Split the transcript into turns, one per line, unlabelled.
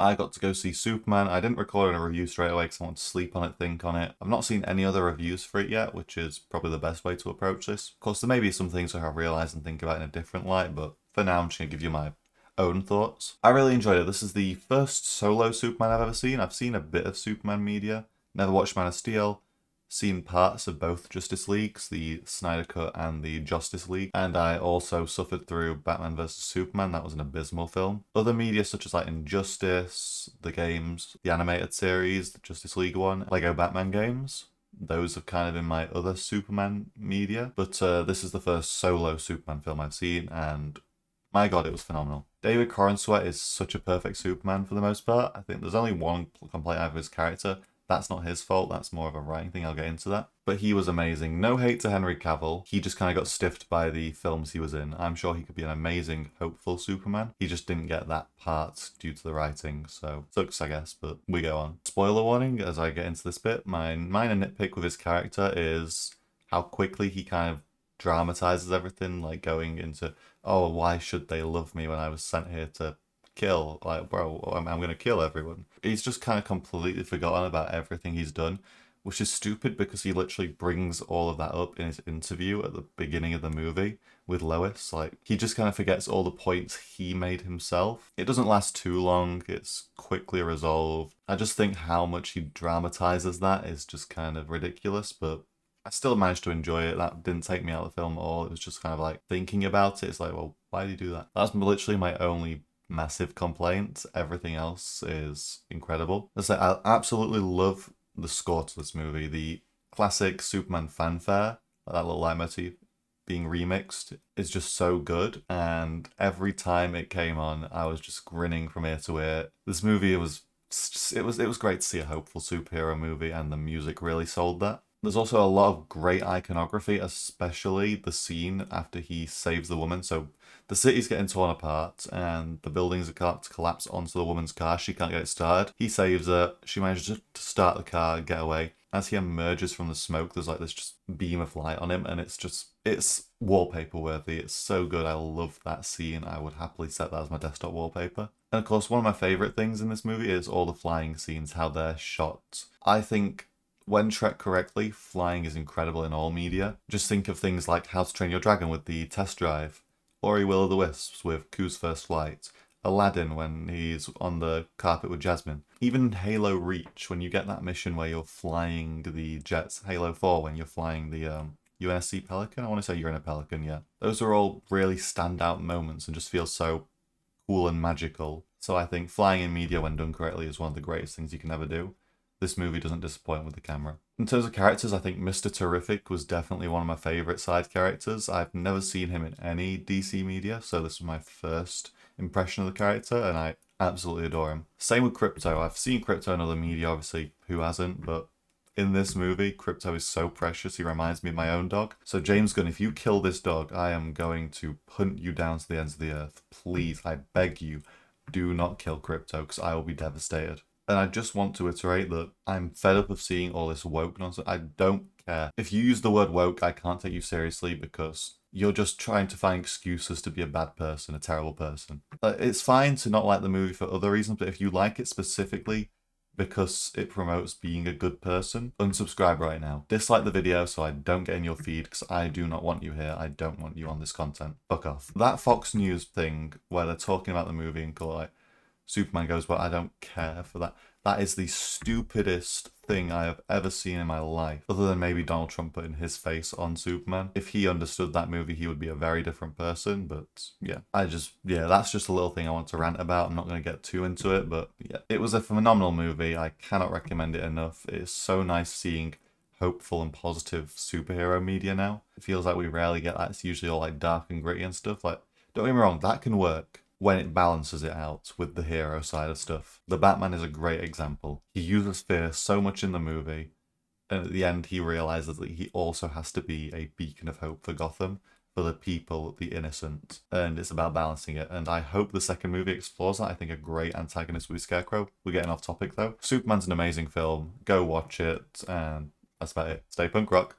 I got to go see Superman. I didn't record a review straight away because I want to sleep on it, think on it. I've not seen any other reviews for it yet, which is probably the best way to approach this. Of course, there may be some things I realize and think about in a different light, but for now, I'm just going to give you my own thoughts. I really enjoyed it. This is the first solo Superman I've ever seen. I've seen a bit of Superman media, never watched Man of Steel, seen parts of both Justice Leagues, the Snyder Cut and the Justice League, and I also suffered through Batman vs Superman. That was an abysmal film. Other media such as like Injustice, the games, the animated series, the Justice League one, Lego Batman games, those have kind of been my other Superman media, but this is the first solo Superman film I've seen, and my god, it was phenomenal. David Corenswet is such a perfect Superman for the most part. I think there's only one complaint I have with his character. That's not his fault, that's more of a writing thing, I'll get into that. But he was amazing. No hate to Henry Cavill. He just kind of got stiffed by the films he was in. I'm sure he could be an amazing, hopeful Superman. He just didn't get that part due to the writing, so sucks, I guess, but we go on. Spoiler warning as I get into this bit. My minor nitpick with his character is how quickly he kind of dramatizes everything, like going into, oh, why should they love me when I was sent here to kill? Like, bro, I'm gonna kill everyone. He's just kind of completely forgotten about everything he's done, which is stupid because he literally brings all of that up in his interview at the beginning of the movie with Lois. Like, he just kind of forgets all the points he made himself. It doesn't last too long, it's quickly resolved. I just think how much he dramatizes that is just kind of ridiculous, but I still managed to enjoy it. That didn't take me out of the film at all. It was just kind of like thinking about it. It's like, well, why did you do that? That's literally my only massive complaint. Everything else is incredible. As I say, I absolutely love the score to this movie. The classic Superman fanfare, like that little leitmotif being remixed, is just so good. And every time it came on, I was just grinning from ear to ear. This movie it was great to see a hopeful superhero movie, and the music really sold that. There's also a lot of great iconography, especially the scene after he saves the woman. So the city's getting torn apart and the buildings are about to collapse onto the woman's car. She can't get it started. He saves her. She manages to start the car and get away. As he emerges from the smoke, there's like this just beam of light on him, and it's wallpaper worthy. It's so good. I love that scene. I would happily set that as my desktop wallpaper. And of course, one of my favorite things in this movie is all the flying scenes, how they're shot. I think when tracked correctly, flying is incredible in all media. Just think of things like How to Train Your Dragon with the test drive, Ori Will of the Wisps with Q's First Flight, Aladdin when he's on the carpet with Jasmine. Even Halo Reach, when you get that mission where you're flying the jets, Halo 4 when you're flying the UNSC Pelican. I want to say you're in a Pelican, yeah. Those are all really standout moments and just feel so cool and magical. So I think flying in media when done correctly is one of the greatest things you can ever do. This movie doesn't disappoint with the camera. In terms of characters, I think Mr. Terrific was definitely one of my favourite side characters. I've never seen him in any DC media, so this was my first impression of the character, and I absolutely adore him. Same with Krypto. I've seen Krypto in other media, obviously, who hasn't, but in this movie, Krypto is so precious, he reminds me of my own dog. So James Gunn, if you kill this dog, I am going to hunt you down to the ends of the earth. Please, I beg you, do not kill Krypto, because I will be devastated. And I just want to iterate that I'm fed up of seeing all this woke nonsense. I don't care. If you use the word woke, I can't take you seriously because you're just trying to find excuses to be a bad person, a terrible person. It's fine to not like the movie for other reasons, but if you like it specifically because it promotes being a good person, unsubscribe right now. Dislike the video so I don't get in your feed because I do not want you here. I don't want you on this content. Fuck off. That Fox News thing where they're talking about the movie and call like, Superman goes, well, I don't care for that. That is the stupidest thing I have ever seen in my life, other than maybe Donald Trump putting his face on Superman. If he understood that movie, he would be a very different person, but yeah. That's just a little thing I want to rant about. I'm not going to get too into it, but yeah. It was a phenomenal movie. I cannot recommend it enough. It's so nice seeing hopeful and positive superhero media now. It feels like we rarely get that. It's usually all like dark and gritty and stuff. Like, don't get me wrong, that can work when it balances it out with the hero side of stuff. The Batman is a great example. He uses fear so much in the movie, and at the end he realizes that he also has to be a beacon of hope for Gotham, for the people, the innocent, and it's about balancing it. And I hope the second movie explores that. I think a great antagonist would be Scarecrow. We're getting off topic though. Superman's an amazing film. Go watch it, and that's about it. Stay punk rock.